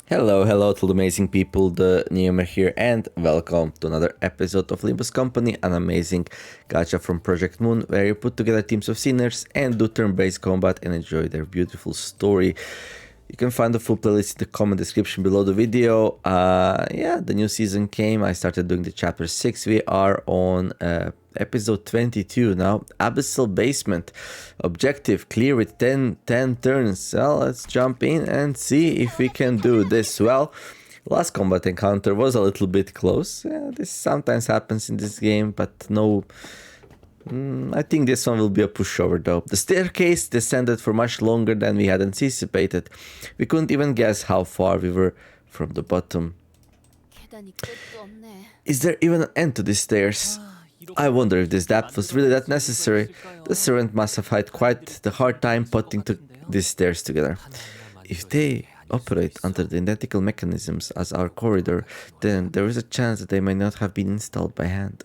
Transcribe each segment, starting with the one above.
Hello to the amazing people, TheNeomare here, and welcome to another episode of Limbus Company, an amazing gacha from Project Moon, where you put together teams of sinners and do turn-based combat and enjoy their beautiful story. You can find the full playlist in the comment description below the video. Yeah, the new season came. I started doing the chapter 6. We are on episode 22 now. Abyssal Basement. Objective clear with 10 turns. Well, let's jump in and see if we can do this well. Last combat encounter was a little bit close. Yeah, this sometimes happens in this game, but no... I think this one will be a pushover though. The staircase descended for much longer than we had anticipated. We couldn't even guess how far we were from the bottom. Is there even an end to these stairs? I wonder if this depth was really that necessary. The servant must have had quite the hard time putting these stairs together. If they operate under the identical mechanisms as our corridor, then there is a chance that they may not have been installed by hand.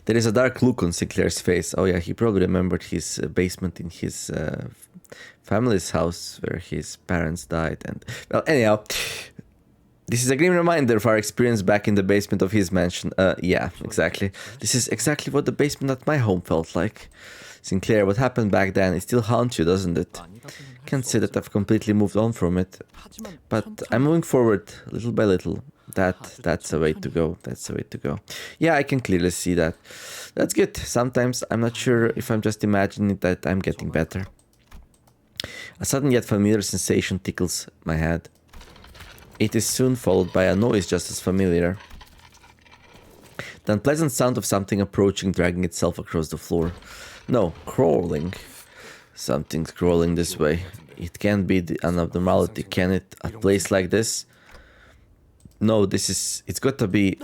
There is a dark look on Sinclair's face. Oh yeah, he probably remembered his basement in his family's house where his parents died. And well, anyhow, this is a grim reminder of our experience back in the basement of his mansion. Yeah, exactly. This is exactly what the basement at my home felt like. Sinclair, what happened back then, it still haunts you, doesn't it? Can't say that I've completely moved on from it, but I'm moving forward little by little. That's a way to go. That's a way to go. Yeah, I can clearly see that. That's good. Sometimes I'm not sure if I'm just imagining that I'm getting better. A sudden yet familiar sensation tickles my head. It is soon followed by a noise just as familiar. The unpleasant sound of something approaching, dragging itself across the floor. No, crawling. Something's crawling this way. It can't be an abnormality, can it? A place like this? No, it's got to be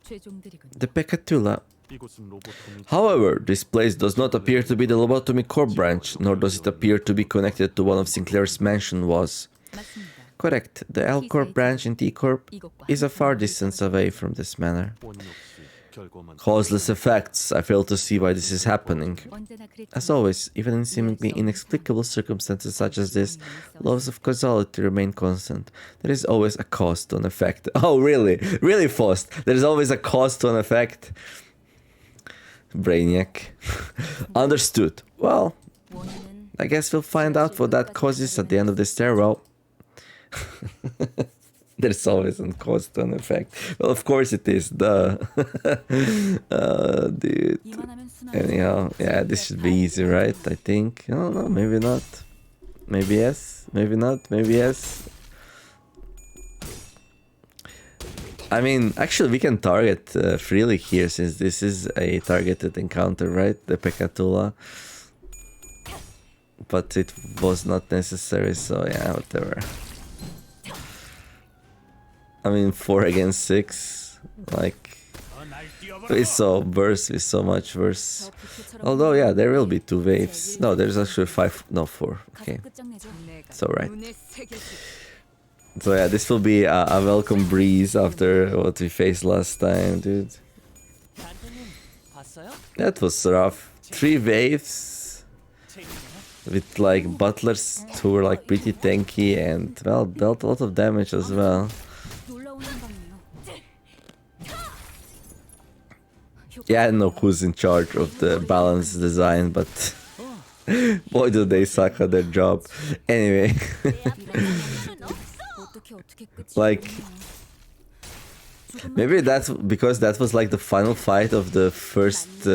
the Pekatula. However, this place does not appear to be the Lobotomy core branch, nor does it appear to be connected to one of Sinclair's mansion was. Correct, the L Corp branch in T Corp is a far distance away from this manor. Causeless effects. I fail to see why this is happening. As always, even in seemingly inexplicable circumstances such as this, laws of causality remain constant. There is always a cause to an effect. Oh, really? Really, Faust? There is always a cause to an effect? Brainiac. Understood. Well, I guess we'll find out what that cause is at the end of the stairwell. There's always a cause to an effect. Well, of course it is. Dude. Anyhow, yeah, this should be easy, right? I think. I don't know, maybe not. Maybe yes, maybe not, maybe yes. I mean, actually we can target freely here since this is a targeted encounter, right? The Pekatula. But it was not necessary, so yeah, whatever. I mean, 4 against 6, like, we saw worse, we saw much worse. Although, yeah, there will be 2 waves. No, there's actually 5, no, 4, okay. So, right. So, yeah, this will be a welcome breeze after what we faced last time, dude. That was rough. 3 waves with, like, butlers who were, like, pretty tanky and, well, dealt a lot of damage as well. Yeah, I don't know who's in charge of the balance design, but boy do they suck at their job. Anyway, like, maybe that's because that was like the final fight of the first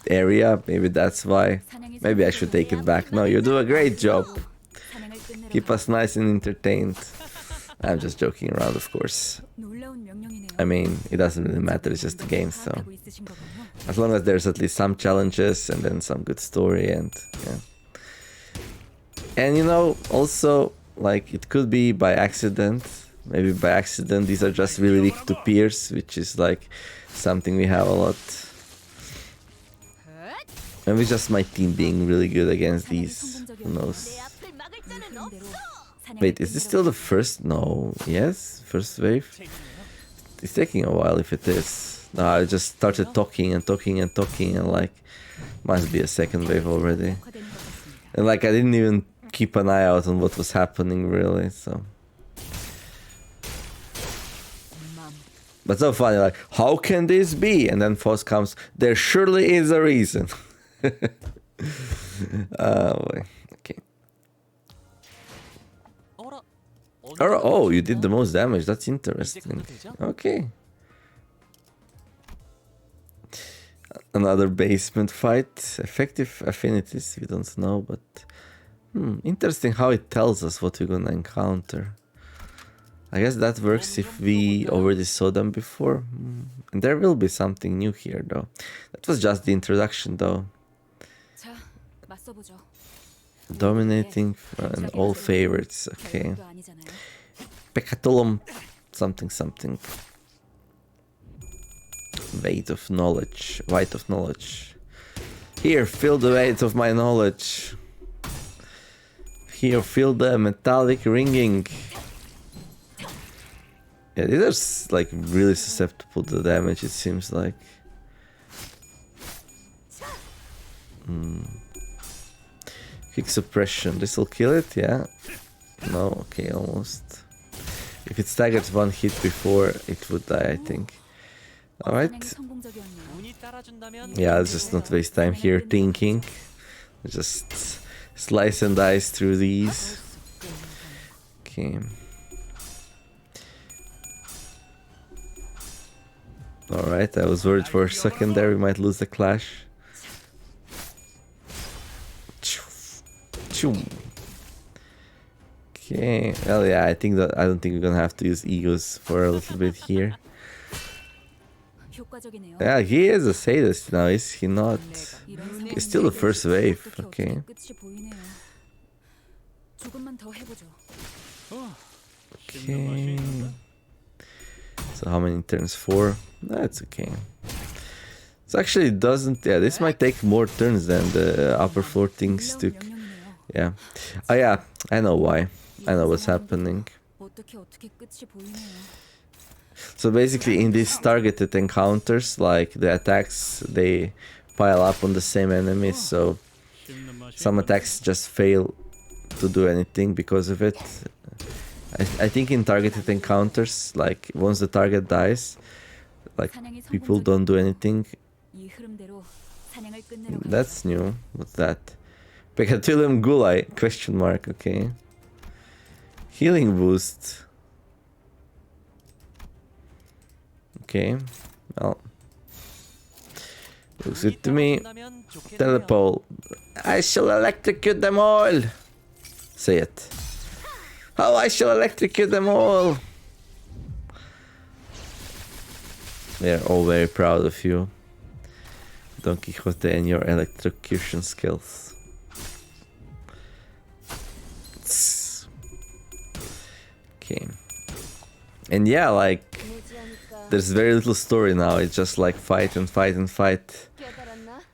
area. Maybe that's why. Maybe I should take it back. No, you do a great job. Keep us nice and entertained. I'm just joking around, of course. I mean, it doesn't really matter, it's just a game, so... As long as there's at least some challenges and then some good story and... yeah. And you know, also, like, it could be by accident. Maybe by accident these are just really weak to pierce, which is like something we have a lot. Maybe just my team being really good against these, who knows. Wait, is this still the first? No. Yes? First wave? It's taking a while if it is. No, I just started talking and like, must be a second wave already. And like, I didn't even keep an eye out on what was happening really, so But so funny, like, how can this be? And then Foss comes, there surely is a reason. Boy. Okay. Oh, you did the most damage. That's interesting. Okay. Another basement fight. Effective affinities, we don't know, but... interesting how it tells us what we're gonna encounter. I guess that works if we already saw them before. And there will be something new here, though. That was just the introduction, though. Dominating and all favorites, okay. Pecatulum something something. Weight of knowledge. Weight of knowledge. Here, feel the weight of my knowledge. Here, feel the metallic ringing. Yeah, these are like really susceptible to damage, it seems like. Quick suppression. This will kill it, yeah? No, okay, almost. If it staggered one hit before, it would die, I think. Alright. Yeah, let's just not waste time here thinking. Just slice and dice through these. Okay. Alright, I was worried for a second there we might lose the clash. Okay, well yeah, I don't think we're gonna have to use E.G.Os for a little bit here. Yeah, he is a sadist now, is he not? He's still the first wave, okay. Okay. So how many turns? 4? That's okay. So actually it doesn't, yeah, this might take more turns than the upper floor things took. Yeah. Oh yeah, I know why. I know what's happening. So basically in these targeted encounters, like the attacks, they pile up on the same enemies, so some attacks just fail to do anything because of it. I think in targeted encounters, like once the target dies, like people don't do anything. That's new. What's that? Pecatulum Gulai? Question mark. Okay. Healing boost. Okay. Well, looks good to me. Telepole. I shall electrocute them all. Say it. Oh, I shall electrocute them all. They're all very proud of you, Don Quixote, and your electrocution skills. Okay. And yeah, like, there's very little story now. It's just like fight and fight and fight.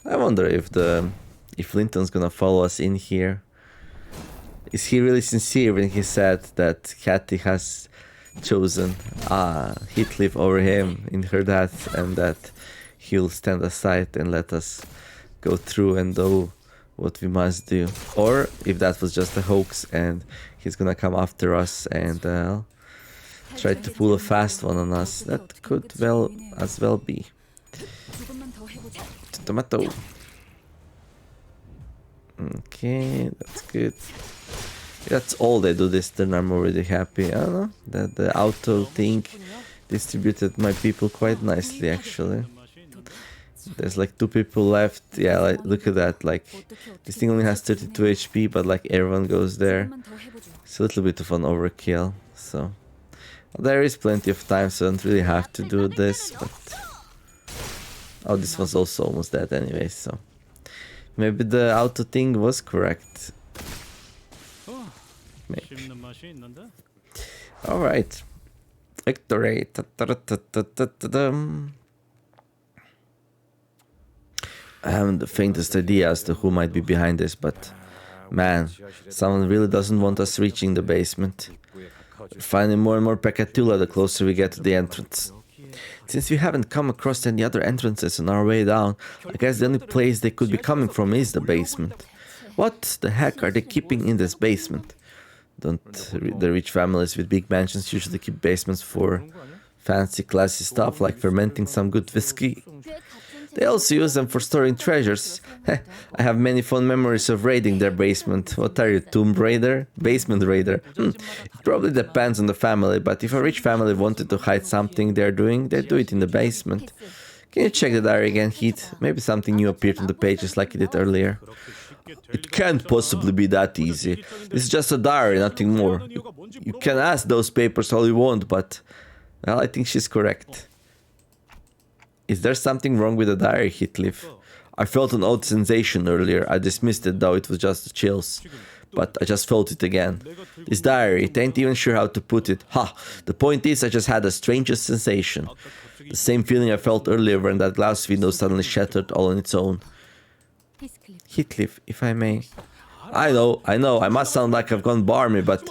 I wonder if Linton's gonna follow us in here. Is he really sincere when he said that Cathy has chosen Heathcliff over him in her death, and that he'll stand aside and let us go through and do what we must do? Or if that was just a hoax and he's gonna come after us and try to pull a fast one on us. That could well as well be. Tomato. Okay, that's good. That's all they do this turn. I'm already happy. I don't know. That the auto thing distributed my people quite nicely, actually. There's like 2 people left. Yeah, like, look at that. Like, this thing only has 32 HP, but like everyone goes there. It's a little bit of an overkill. So there is plenty of time, so I don't really have to do this. But oh, this one's also almost dead anyway. So maybe the auto thing was correct. Maybe. Alright. Victory. I haven't the faintest idea as to who might be behind this, but man, someone really doesn't want us reaching the basement. We're finding more and more Pecatula the closer we get to the entrance. Since we haven't come across any other entrances on our way down, I guess the only place they could be coming from is the basement. What the heck are they keeping in this basement? Don't the rich families with big mansions usually keep basements for Fancy, classy stuff like fermenting some good whiskey. They also use them for storing treasures. I have many fond memories of raiding their basement. What are you, Tomb Raider? Basement Raider? It probably depends on the family, but if a rich family wanted to hide something they're doing, they'd do it in the basement. Can you check the diary again, Heath? Maybe something new appeared on the pages like it did earlier. It can't possibly be that easy. This is just a diary, nothing more. You can ask those papers all you want, but... Well, I think she's correct. Is there something wrong with the diary, Heathcliff? I felt an odd sensation earlier. I dismissed it, though it was just the chills. But I just felt it again. This diary, it ain't even sure how to put it. Ha! The point is, I just had the strangest sensation. The same feeling I felt earlier when that glass window suddenly shattered all on its own. Heathcliff, if I may. I know, I must sound like I've gone barmy, but...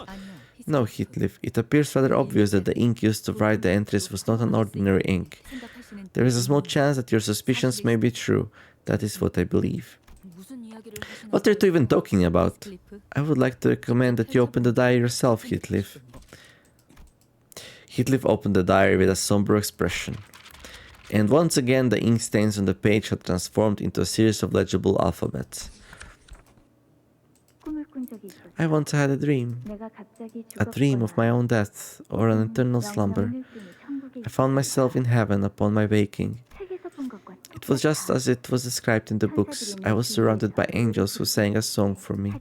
No, Heathcliff, it appears rather obvious that the ink used to write the entries was not an ordinary ink. There is a small chance that your suspicions may be true. That is what I believe. What are you two even talking about? I would like to recommend that you open the diary yourself, Heathcliff. Heathcliff opened the diary with a somber expression. And once again the ink stains on the page had transformed into a series of legible alphabets. I once had a dream of my own death or an eternal slumber. I found myself in heaven upon my waking. It was just as it was described in the books. I was surrounded by angels who sang a song for me.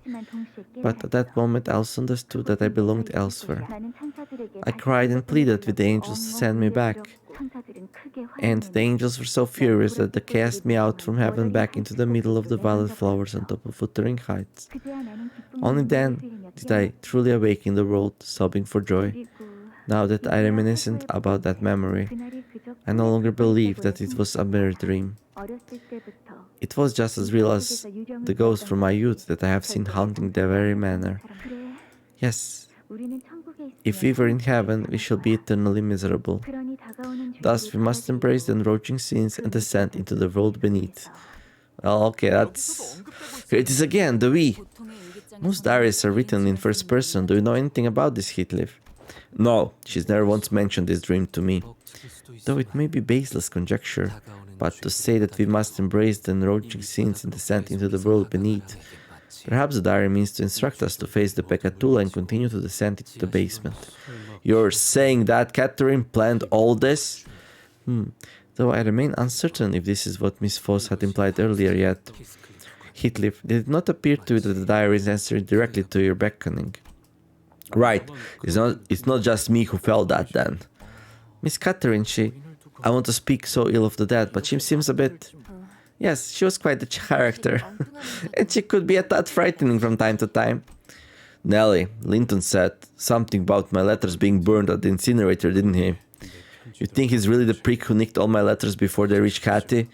But at that moment I also understood that I belonged elsewhere. I cried and pleaded with the angels to send me back. And the angels were so furious that they cast me out from heaven back into the middle of the violet flowers on top of wuthering heights. Only then did I truly awake in the world, sobbing for joy. Now that I reminiscent about that memory, I no longer believe that it was a mere dream. It was just as real as the ghost from my youth that I have seen haunting the very manor. Yes, if we were in heaven, we shall be eternally miserable. Thus, we must embrace the enroaching sins and descend into the world beneath. Well, okay, that's... Here it is again, the we. Most diaries are written in first person. Do you know anything about this, Heathcliff? No, she's never once mentioned this dream to me. Though it may be baseless conjecture, but to say that we must embrace the enroaching sins and descend into the world beneath. Perhaps the diary means to instruct us to face the Peccatula and continue to descend into the basement. You're saying that Catherine planned all this? Though I remain uncertain if this is what Miss Foss had implied earlier yet. Heathcliff, did it not appear to you that the diary is answering directly to your beckoning? Right, it's not just me who felt that then. Miss Catherine, I want to speak so ill of the dead, but she seems a bit... Yes, she was quite a character. And she could be a tad frightening from time to time. Nelly, Linton said something about my letters being burned at the incinerator, didn't he? You think he's really the prick who nicked all my letters before they reached Cathy?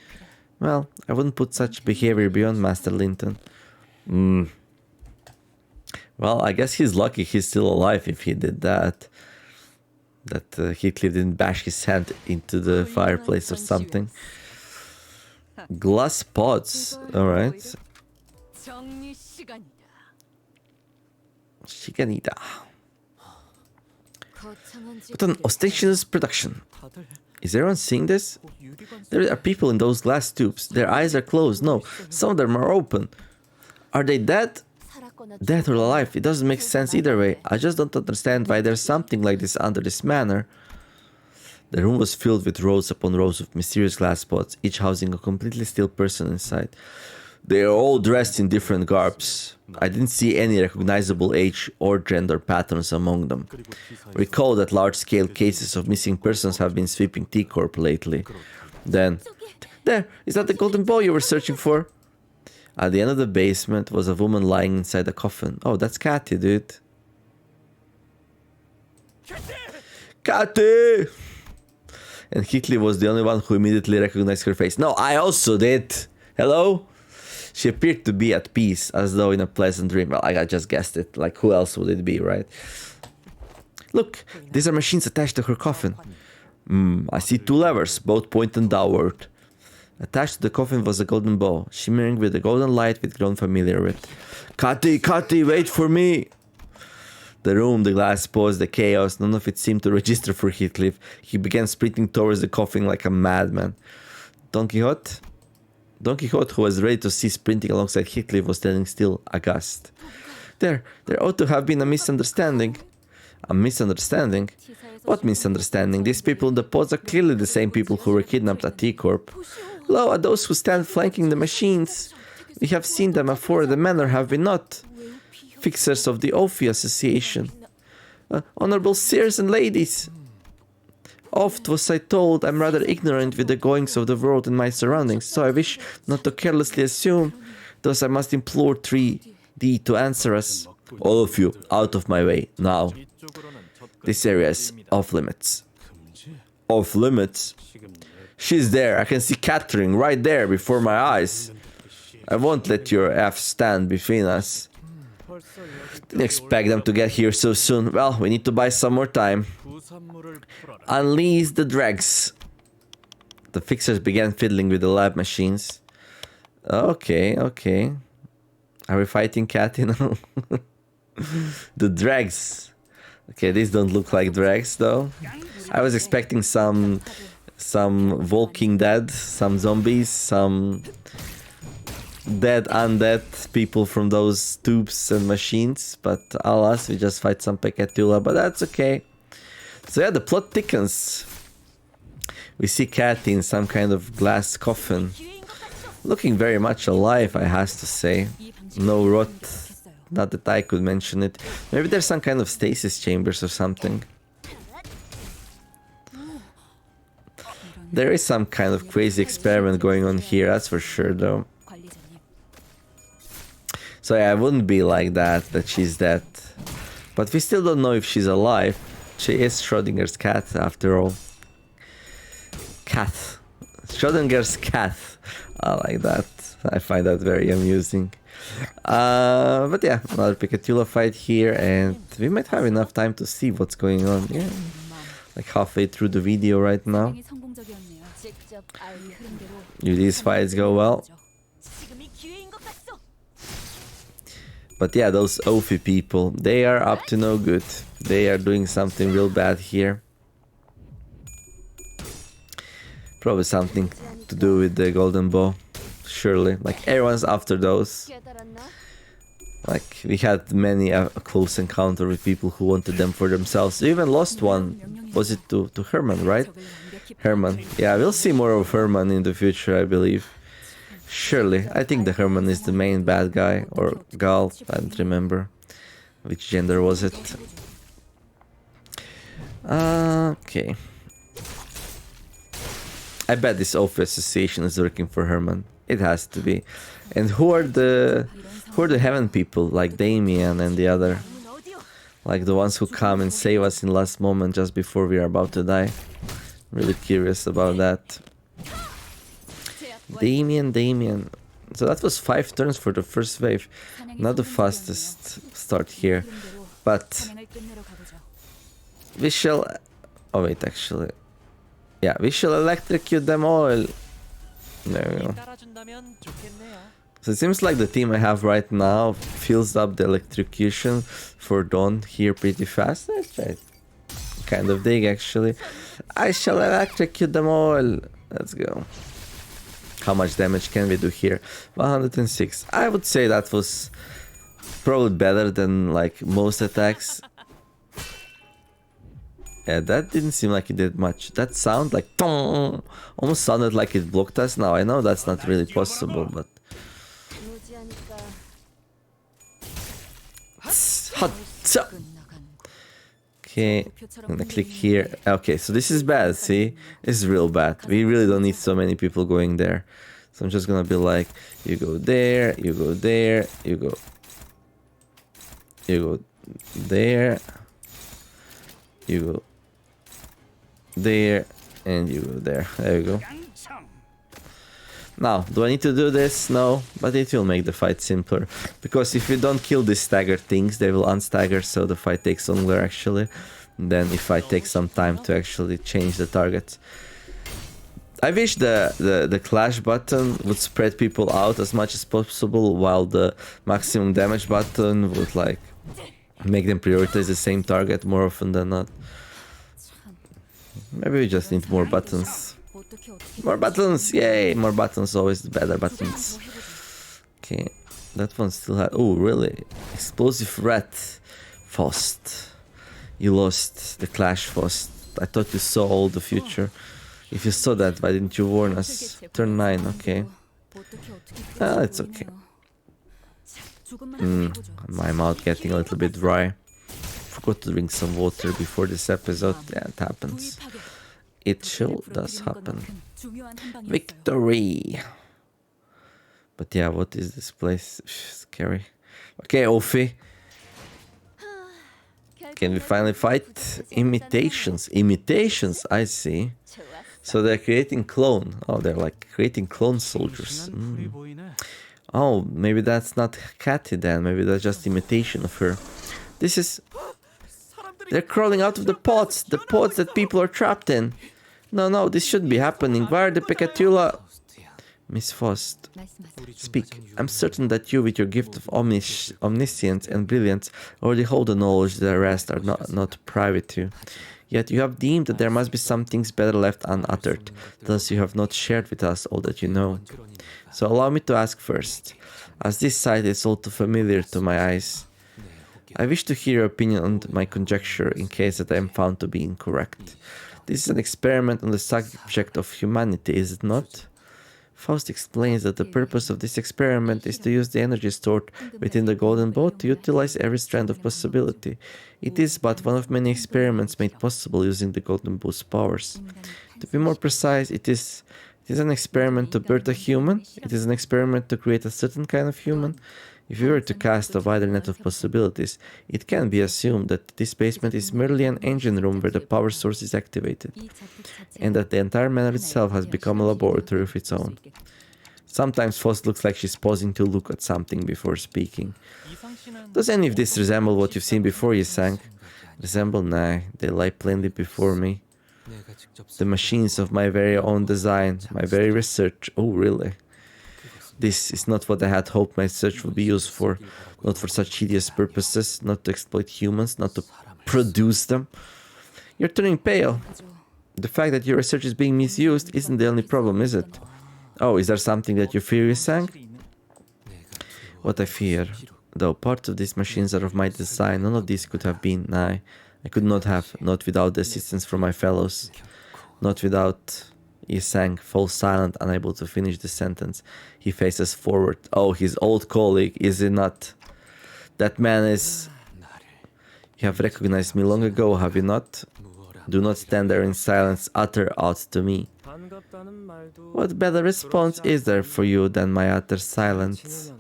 Well, I wouldn't put such behavior beyond Master Linton. Well, I guess he's lucky he's still alive if he did that. That Heathcliff didn't bash his hand into the fireplace or something. Glass pots, alright. Shiganida. What an ostentatious production. Is everyone seeing this? There are people in those glass tubes. Their eyes are closed. No, some of them are open. Are they dead? Dead or alive? It doesn't make sense either way. I just don't understand why there's something like this under this manor. The room was filled with rows upon rows of mysterious glass pots, each housing a completely still person inside. They are all dressed in different garbs. I didn't see any recognizable age or gender patterns among them. Recall that large-scale cases of missing persons have been sweeping T-Corp lately. Then, there, is that the golden ball you were searching for? At the end of the basement was a woman lying inside a coffin. Oh, that's Cathy, dude. Cathy! And Heathcliff was the only one who immediately recognized her face. No, I also did. Hello? She appeared to be at peace, as though in a pleasant dream. Well, I just guessed it. Like, who else would it be, right? Look, these are machines attached to her coffin. I see two levers, both pointing downward. Attached to the coffin was a golden bow, shimmering with the golden light we'd grown familiar with. Cathy, Cathy, wait for me! The room, the glass pours, the chaos, none of it seemed to register for Heathcliff. He began sprinting towards the coffin like a madman. Don Quixote? Don Quixote, who was ready to cease sprinting alongside Heathcliff, was standing still, aghast. There ought to have been a misunderstanding. A misunderstanding? What misunderstanding? These people in the pods are clearly the same people who were kidnapped at E.G.O. Lo, at those who stand flanking the machines. We have seen them afore the manor, have we not? Fixers of the Ophi Association. Honorable sirs and ladies. Oft was I told I'm rather ignorant with the goings of the world and my surroundings, so I wish not to carelessly assume. Thus I must implore thee to answer us. All of you, out of my way, now. This area is off limits. Off limits? She's there, I can see Catherine right there before my eyes. I won't let your F stand between us. Didn't expect them to get here so soon. Well, we need to buy some more time. Unleash the dregs. The fixers began fiddling with the lab machines. Okay. Are we fighting Cathy now? The dregs. Okay, these don't look like dregs though. I was expecting some Walking Dead, some zombies, some dead undead people from those tubes and machines, but alas, we just fight some Pekatula, but that's okay. So yeah, the plot thickens. We see Cathy in some kind of glass coffin, looking very much alive, I has to say. No rot, not that I could mention it. Maybe there's some kind of stasis chambers or something. There is some kind of crazy experiment going on here, that's for sure though. So yeah, I wouldn't be like that she's dead. But we still don't know if she's alive. She is Schrodinger's cat, after all. Cat. Schrodinger's cat. I like that. I find that very amusing. But yeah, another Picatula fight here, and we might have enough time to see what's going on. Yeah, like halfway through the video right now. If these fights go well. But yeah, those Ophi people, they are up to no good. They are doing something real bad here. Probably something to do with the golden bow. Surely. Like, everyone's after those. Like, we had many a close encounter with people who wanted them for themselves. We even lost one. Was it to Herman, right? Herman. Yeah, we'll see more of Herman in the future, I believe. Surely. I think the Herman is the main bad guy. Or Gal. I don't remember. Which gender was it? Okay. I bet this Ophi Association is working for Herman. It has to be. And who are the heaven people, like Damien and the other? Like the ones who come and save us in last moment just before we are about to die. Really curious about that. Damien. So that was 5 turns for the first wave. Not the fastest start here. But we shall... Oh wait, actually. Yeah, we shall electrocute them all. There we go. So it seems like the team I have right now fills up the electrocution for Dawn here pretty fast. Let's try it. Kind of dig actually. I shall electrocute them all. Let's go. How much damage can we do here? 106. I would say that was probably better than like most attacks. Yeah, that didn't seem like it did much. That sound like tong, almost sounded like it blocked us. Now I know that's not really possible, but okay, I'm gonna click here. Okay, so this is bad. See, this is real bad. We really don't need so many people going there. So I'm just gonna be like, you go there, you go there, you go there, you go there, and you go there. There you go. Now, do I need to do this? No, but it will make the fight simpler. Because if you don't kill these staggered things, they will unstagger, so the fight takes longer actually. Than if I take some time to actually change the targets. I wish the clash button would spread people out as much as possible, while the maximum damage button would like Make them prioritize the same target more often than not. Maybe we just need more buttons. More buttons! Yay! More buttons, always better buttons. Okay, that one still had... Oh, really? Explosive rat. Faust. You lost the clash, Faust. I thought you saw all the future. If you saw that, why didn't you warn us? Turn 9, okay. Ah, it's okay. My mouth getting a little bit dry. Forgot to drink some water before this episode. Yeah, it happens. It sure does happen. Victory! But yeah, what is this place? Scary. Okay, Ophi. Can we finally fight? Imitations. Imitations, I see. So they're creating clone. Oh, they're like creating clone soldiers. Oh, maybe that's not Cathy then. Maybe that's just imitation of her. This is... They're crawling out of the pods that people are trapped in. No, this shouldn't be happening. Why are the Picatula? Miss Faust, speak. I'm certain that you, with your gift of omniscience and brilliance, already hold the knowledge that the rest are not private to you. Yet you have deemed that there must be some things better left unuttered. Thus you have not shared with us all that you know. So allow me to ask first, as this sight is all too familiar to my eyes. I wish to hear your opinion on my conjecture in case that I am found to be incorrect. This is an experiment on the subject of humanity, is it not? Faust explains that the purpose of this experiment is to use the energy stored within the golden boat to utilize every strand of possibility. It is but one of many experiments made possible using the golden boat's powers. To be more precise, it is an experiment to birth a human. It is an experiment to create a certain kind of human. If we were to cast a wider net of possibilities, it can be assumed that this basement is merely an engine room where the power source is activated, and that the entire manor itself has become a laboratory of its own. Sometimes Faust looks like she's pausing to look at something before speaking. Does any of this resemble what you've seen before, Yi-sang? Resemble? Nah, they lie plainly before me. The machines of my very own design, my very research. Oh, really? This is not what I had hoped my research would be used for. Not for such hideous purposes, not to exploit humans, not to produce them. You're turning pale. The fact that your research is being misused isn't the only problem, is it? Oh, is there something that you fear, Yi-sang? What I fear, though parts of these machines are of my design, none of these could have been, I could not have, not without the assistance from my fellows, not without... Yi-sang falls silent, unable to finish the sentence. He faces forward. Oh, his old colleague, is he not? That man is... You have recognized me long ago, have you not? Do not stand there in silence, utter out to me. What better response is there for you than my utter silence?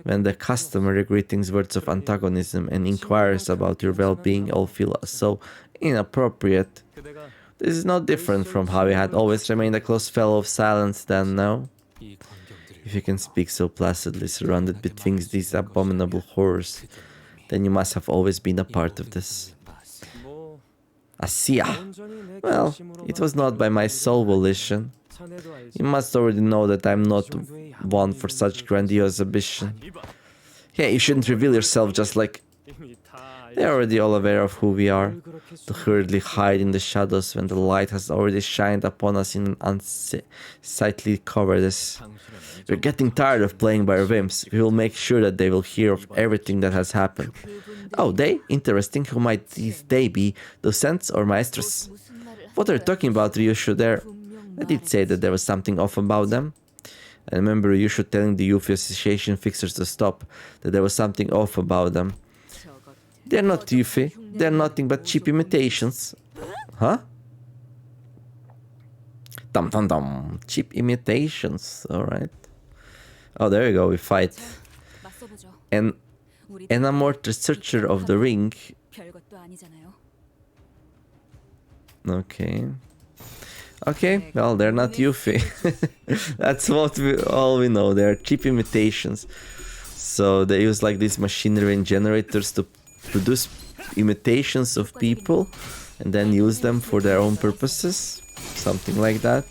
When the customary greetings, words of antagonism, and inquires about your well-being all feel so inappropriate. This is not different from how he had always remained a close fellow of silence then, no? If you can speak so placidly surrounded between these abominable horrors, then you must have always been a part of this. Asiya! Well, it was not by my sole volition. You must already know that I'm not one for such grandiose ambition. Hey, you shouldn't reveal yourself just like... They're already all aware of who we are, to hurriedly hide in the shadows when the light has already shined upon us in an unsightly cowardice. We're getting tired of playing by our whims. We will make sure that they will hear of everything that has happened. Oh, they? Interesting. Who might these they be? Docents or maestros? What are you talking about, Ryushu there? I did say that there was something off about them. I remember Ryushu telling the youth association fixers to stop, that there was something off about them. They're not Yuffie, they're nothing but cheap imitations. Huh? Dum dum dum. Cheap imitations, alright. Oh, there you go, we fight. An enamored researcher of the ring. Okay. Okay, well, they're not Yuffie. That's what all we know, they're cheap imitations. So they use like these machinery and generators to produce imitations of people and then use them for their own purposes, something like that.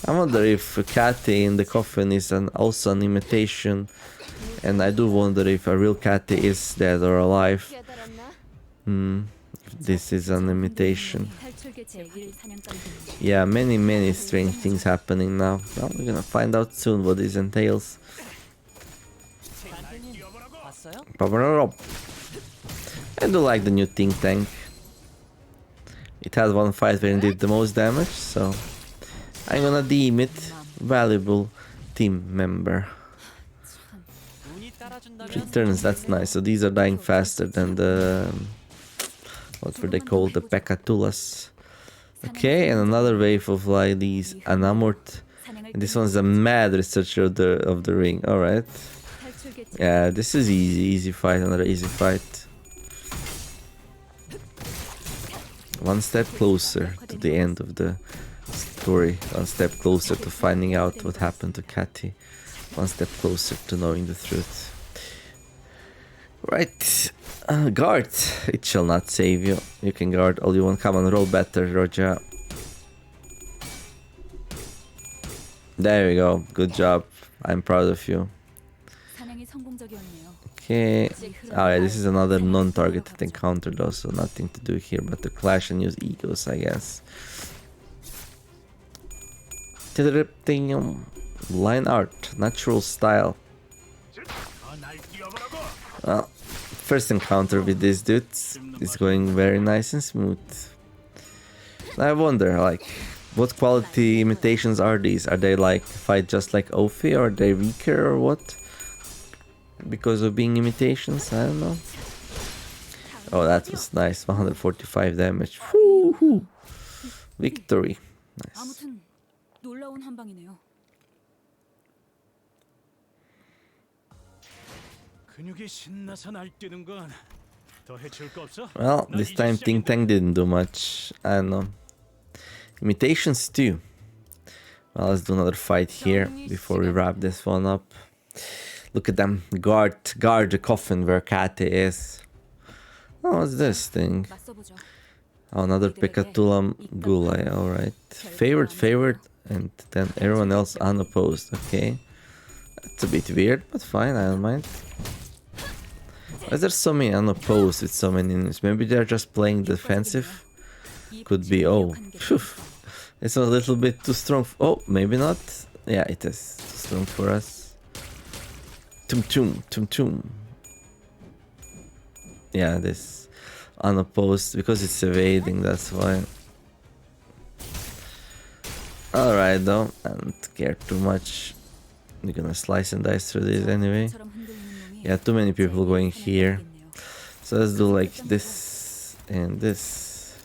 I wonder if Cathy in the coffin is also an imitation And I do wonder if a real Cathy is dead or alive. If this is an imitation. Yeah, many strange things happening now. Well, we're gonna find out soon what this entails. I do like the new think tank. It had one fight where it did the most damage, so I'm gonna deem it valuable team member. 3 turns, that's nice. So these are dying faster than the... what were they called? The Pekatulas. Okay, and another wave of like these Anamort. And this one's a mad researcher of the ring. Alright. Yeah, this is easy fight, another easy fight. One step closer to the end of the story. One step closer to finding out what happened to Cathy. One step closer to knowing the truth. Right. Guard. It shall not save you. You can guard all you want. Come on, roll better, Roger. There we go. Good job. I'm proud of you. Okay. Alright, this is another non-targeted encounter though, so nothing to do here but to clash and use E.G.Os, I guess. Line art. Natural style. Well, first encounter with these dudes is going very nice and smooth. I wonder, like, what quality imitations are these? Are they like fight just like Ophi, or are they weaker or what? Because of being imitations, I don't know. Oh, that was nice. 145 damage. Woo-hoo. Victory. Nice. Well, this time Think Tank didn't do much. I don't know. Imitations too. Well, let's do another fight here before we wrap this one up. Look at them. Guard the coffin where Cathy is. Oh, what's this thing? Oh, another Pekatulam Gulai. Alright. Favorite, and then everyone else unopposed. Okay. That's a bit weird, but fine, I don't mind. Why is there so many unopposed with so many enemies? Maybe they're just playing defensive? Could be. Oh, phew. It's a little bit too strong. Oh, maybe not. Yeah, it is too strong for us. Tum. Yeah, this unopposed, because it's evading, that's why. Alright though, I don't care too much. You're gonna slice and dice through this anyway. Yeah, too many people going here. So let's do like this and this.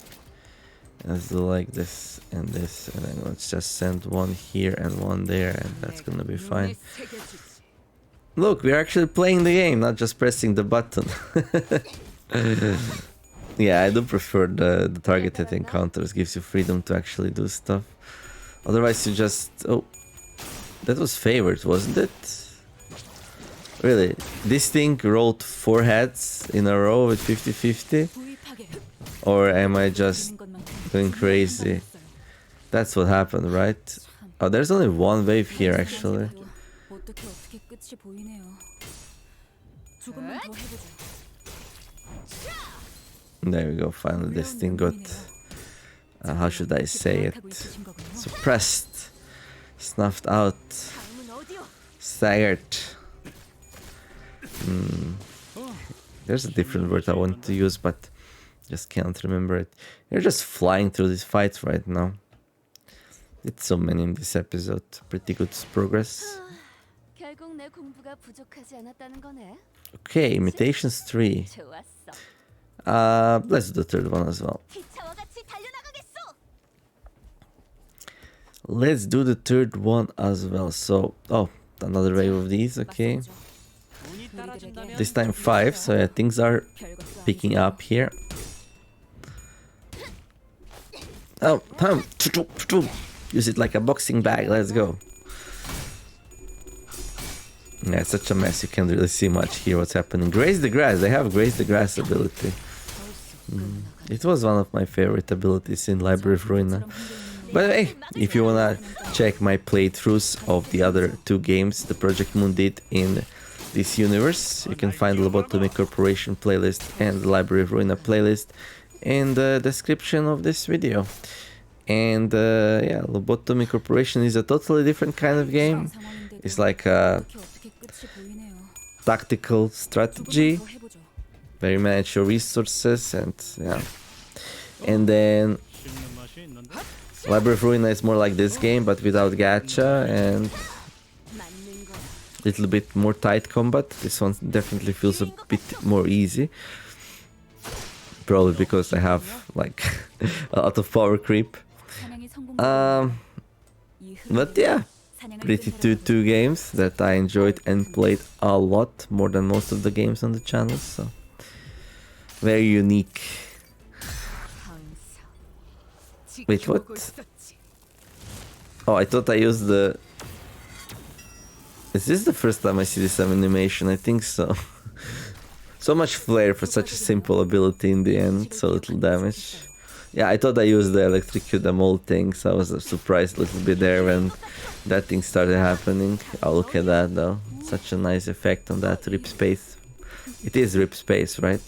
Let's do like this and this, and then let's just send one here and one there, and that's gonna be fine. Look, we're actually playing the game, not just pressing the button. Yeah, I do prefer the targeted encounters. Gives you freedom to actually do stuff. Otherwise you just... oh, that was favored, wasn't it? Really? This thing rolled 4 heads in a row with 50-50? Or am I just going crazy? That's what happened, right? Oh, there's only one wave here actually. There we go, finally this thing got... how should I say it? Suppressed. Snuffed out. Staggered. There's a different word I want to use, but just can't remember it. You're just flying through these fights right now. It's so many in this episode. Pretty good progress. Okay, imitations 3. Let's do the third one as well. Let's do the third one as well. So, oh, another wave of these, okay. This time 5, so yeah, things are picking up here. Oh, use it like a boxing bag, let's go. Yeah, it's such a mess, you can't really see much here what's happening. Graze the grass, they have graze the grass ability. It was one of my favorite abilities in Library of Ruina. But hey, if you wanna check my playthroughs of the other 2 games the Project Moon did in this universe. You can find the Lobotomy Corporation playlist and the Library of Ruina playlist in the description of this video. And yeah, Lobotomy Corporation is a totally different kind of game. It's like a tactical strategy, where you manage your resources, and yeah. And then Library of Ruina is more like this game, but without Gatcha and a little bit more tight combat. This one definitely feels a bit more easy. Probably because I have like a lot of power creep. But yeah, pretty two games that I enjoyed and played a lot, more than most of the games on the channel, so very unique. Wait, what? Oh, I thought I used the... Is this the first time I see this animation? I think so. So much flair for such a simple ability in the end, so little damage. Yeah, I thought I used the electrocute them all thing, so I was surprised a little bit there when that thing started happening. Oh, look at that though. Such a nice effect on that rip space. It is rip space, right?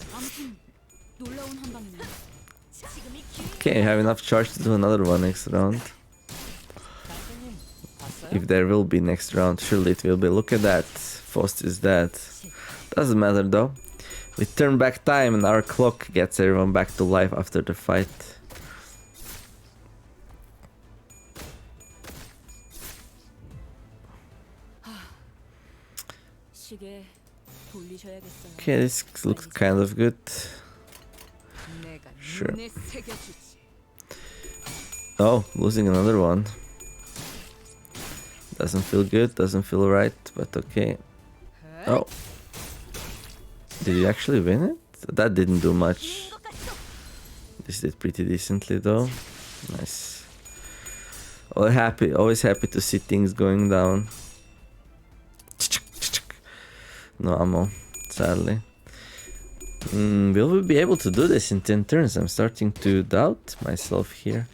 Okay, I have enough charge to do another one next round. If there will be next round, surely it will be. Look at that. Faust is dead. Doesn't matter though. We turn back time and our clock gets everyone back to life after the fight. Okay, this looks kind of good. Sure. Oh, losing another one. Doesn't feel good, doesn't feel right, but okay. Oh. Did you actually win it? That didn't do much. This did pretty decently though. Nice. Always happy to see things going down. No ammo, sadly. Will we be able to do this in 10 turns? I'm starting to doubt myself here.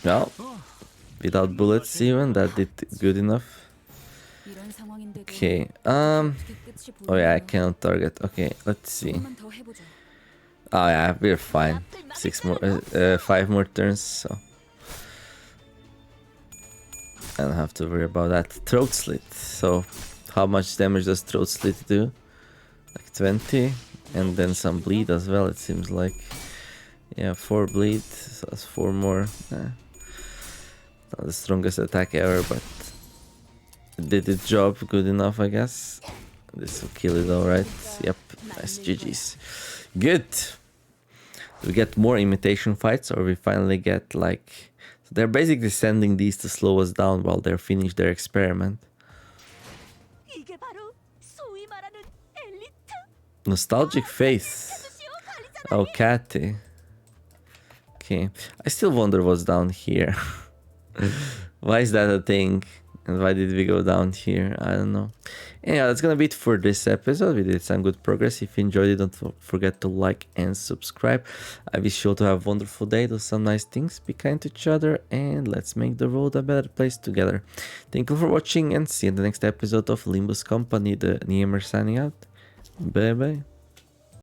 Well, without bullets even, that did good enough. Okay, oh yeah, I cannot target. Okay, let's see. Oh yeah, we're fine. 5 more turns, so I don't have to worry about that. Throat slit. So, how much damage does throat slit do? Like 20, and then some bleed as well. It seems like, yeah, 4 bleed. So that's 4 more. Not the strongest attack ever, but it did its job good enough, I guess. This will kill it, alright. Yep, nice GG's. Good. Do we get more imitation fights, or we finally get like... So they're basically sending these to slow us down while they're finished their experiment. Nostalgic face. Oh, Cathy. Okay. I still wonder what's down here. Why is that a thing? And why did we go down here? I don't know. Anyhow, that's gonna be it for this episode. We did some good progress. If you enjoyed it, don't forget to like and subscribe. I wish you all to have a wonderful day, do some nice things, be kind to each other, and let's make the world a better place together. Thank you for watching, and see you in the next episode of Limbus Company, TheNeomare signing out. Bye bye.